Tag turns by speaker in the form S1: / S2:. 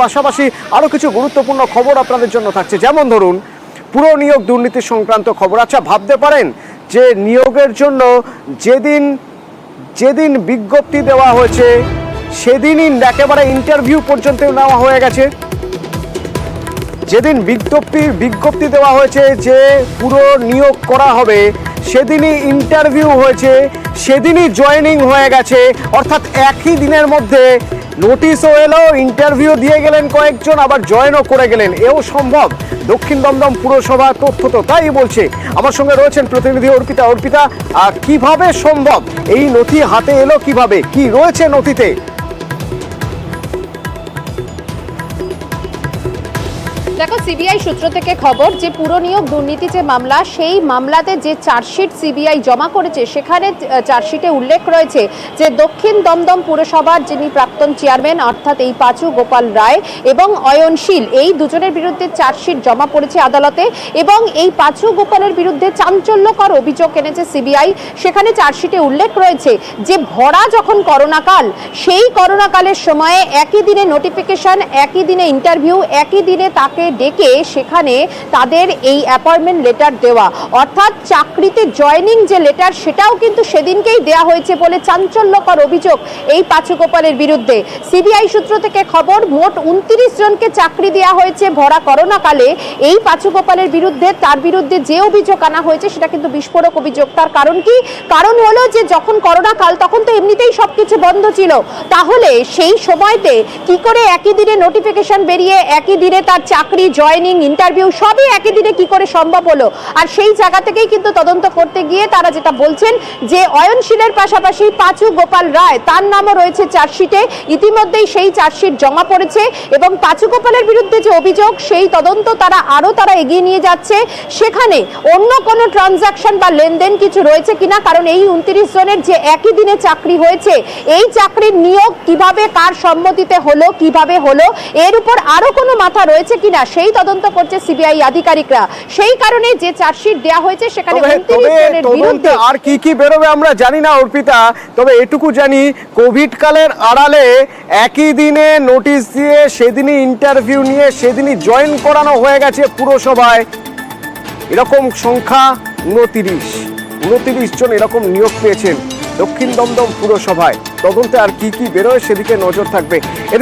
S1: পাশাপাশি আরো কিছু গুরুত্বপূর্ণ খবর আপনাদের জন্য থাকছে, যেমন ধরুন পুরো নিয়োগ দুর্নীতি সংক্রান্ত খবর। আচ্ছা, ভাবতে পারেন যে নিয়োগের জন্য যেদিন বিজ্ঞপ্তি দেওয়া হয়েছে সেদিনই একেবারে ইন্টারভিউ পর্যন্ত নেওয়া হয়ে গেছে। যেদিন বিজ্ঞপ্তি দেওয়া হয়েছে যে পুরো নিয়োগ করা হবে সেদিনই ইন্টারভিউ হয়েছে, সেদিনই জয়েনিং হয়ে গেছে। অর্থাৎ একই দিনের মধ্যে নোটিশও এলো, ইন্টারভিউ দিয়ে গেলেন কয়েকজন, আবার জয়েনও করে গেলেন। এও সম্ভব? দক্ষিণ দমদম পুরসভা তথ্য তো তাই বলছে। আমার সঙ্গে রয়েছেন প্রতিনিধি অর্পিতা। কিভাবে সম্ভব? এই নথি হাতে এলো কিভাবে? কি রয়েছে নথিতে?
S2: দেখো, সিবিআই সূত্র থেকে খবর যে পুরো নিয়োগ দুর্নীতি যে মামলা, সেই মামলাতে যে চার্জশিট সিবিআই জমা করেছে সেখানে চার্জশিটে উল্লেখ রয়েছে যে দক্ষিণ দমদম পুরসভার যিনি প্রাক্তন চেয়ারম্যান অর্থাৎ এই পাঁচু গোপাল রায় এবং অয়নশীল, এই দুজনের বিরুদ্ধে চার্জশিট জমা পড়েছে আদালতে। এবং এই পাঁচু গোপালের বিরুদ্ধে চাঞ্চল্যকর অভিযোগ এনেছে সিবিআই। সেখানে চার্জশিটে উল্লেখ রয়েছে যে ভরা যখন করোনাকাল, সেই করোনাকালের সময়ে একই দিনে নোটিফিকেশন, একই দিনে ইন্টারভিউ, একই দিনে তাকে ডেকে সেখানে তাদের এই অ্যাপয়েন্টমেন্ট লেটার দেওয়া, অর্থাৎ চাকরিতে জয়েনিং যে লেটার সেটাও কিন্তু সেদিনকেই দেওয়া হয়েছে বলে চাঞ্চল্যকর অভিযোগ এই পাঁচু গোপালের বিরুদ্ধে। সিবিআই সূত্র থেকে খবর, মোট 29 জনকে চাকরি দেওয়া হয়েছে ভরা করোনাকালে এই পাঁচু গোপালের বিরুদ্ধে। তার বিরুদ্ধে যে অভিযোগ আনা হয়েছে সেটা কিন্তু বিস্ফোরক অভিযোগ। তার কারণ কি? কারণ হলো যে যখন করোনাকাল তখন তো এমনিতেই সবকিছু বন্ধ ছিল, তাহলে সেই সময়তে কি করে একই দিনে নোটিফিকেশন বেরিয়ে একই দিনে তার চাকরি, জয়েনিং, ইন্টারভিউ সবই একই দিনে কি করে সম্ভব হলো? আর সেই জায়গা থেকেই কিন্তু তদন্ত করতে গিয়ে তারা যেটা বলছেন যে অয়নশীলের পাশাপাশি পাঁচু গোপাল রায়, তার নামও রয়েছে চার্জশিটে। ইতিমধ্যেই সেই চার্জশিট জমা পড়েছে এবং পাঁচু গোপালের বিরুদ্ধে যে অভিযোগ সেই তদন্ত তারা এগিয়ে নিয়ে যাচ্ছে। সেখানে অন্য কোনো ট্রানজাকশন বা লেনদেন কিছু রয়েছে কিনা, কারণ এই 29 জনের যে একই দিনে চাকরি হয়েছে, এই চাকরির নিয়োগ কিভাবে, কার সম্মতিতে হলো, কিভাবে হলো, এর উপর আরো কোনো মাথা রয়েছে কিনা সেই তদন্ত করছে সিবিআই আধিকারিকরা। সেই কারণে যে চার্জশিট দেওয়া হয়েছে সেখানে 29 জনের বিরুদ্ধে
S1: আর কি বেরোবে আমরা জানি না অর্পিতা, তবে এটুকু জানি কোভিড কালের আড়ালে একই দিনে নোটিশ দিয়ে সেদিনই ইন্টারভিউ নিয়ে সেদিনই জয়েন করানো হয়ে গেছে পুরসভায়। এরকম সংখ্যা 29 জন এরকম নিয়োগ পেয়েছেন দক্ষিণ দমদম পুরসভায়। তদন্তে আর কি বেরোয় সেদিকে নজর থাকবে।